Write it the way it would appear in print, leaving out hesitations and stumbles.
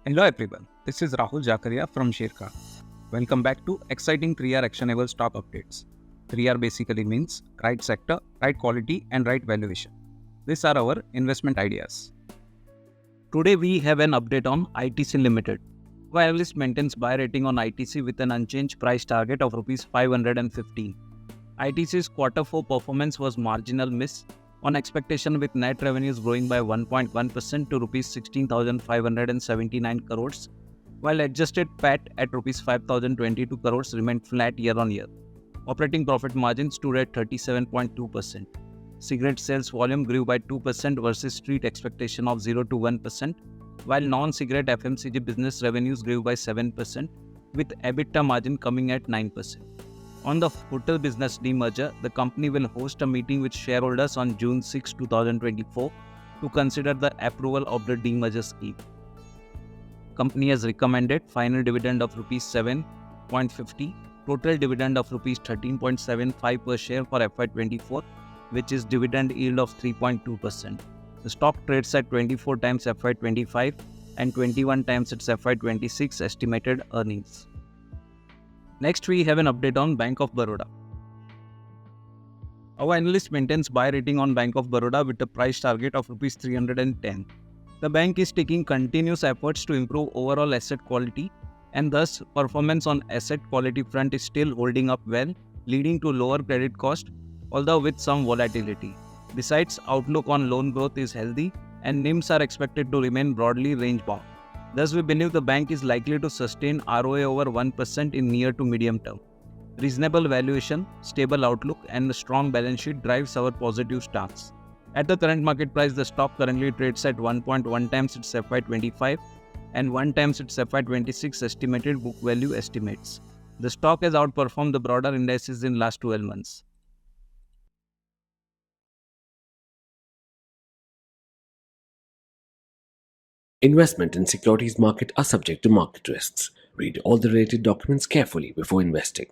Hello everyone, this is Rahul Jakaria from Sharekhan. Welcome back to exciting 3R actionable stock updates. 3R basically means right sector, right quality and right valuation. These are our investment ideas. Today we have an update on ITC Ltd. Our analyst maintains buy rating on ITC with an unchanged price target of Rs 515. ITC's Q4 performance was marginal miss on expectation with net revenues growing by 1.1% to Rs 16,579 crores, while adjusted PAT at Rs 5,022 crores remained flat year-on-year. Operating profit margin stood at 37.2%. Cigarette sales volume grew by 2% versus street expectation of 0 to 1%, while non-cigarette FMCG business revenues grew by 7%, with EBITDA margin coming at 9%. On the hotel business demerger, the company will host a meeting with shareholders on June 6, 2024 to consider the approval of the demerger scheme. Company has recommended final dividend of Rs 7.50, total dividend of Rs 13.75 per share for FY24, which is dividend yield of 3.2%. The stock trades at 24 times FY25 and 21 times its FY26 estimated earnings. Next, we have an update on Bank of Baroda. Our analyst maintains buy rating on Bank of Baroda with a price target of Rs 310. The bank is taking continuous efforts to improve overall asset quality, and thus performance on asset quality front is still holding up well, leading to lower credit cost, although with some volatility. Besides, outlook on loan growth is healthy and NIMs are expected to remain broadly range-bound. Thus, we believe the bank is likely to sustain ROA over 1% in near to medium term. Reasonable valuation, stable outlook, and a strong balance sheet drives our positive stance. At the current market price, the stock currently trades at 1.1 times its FY25 and 1 times its FY26 estimated book value estimates. The stock has outperformed the broader indices in last 12 months. Investment in securities market are subject to market risks. Read all the related documents carefully before investing.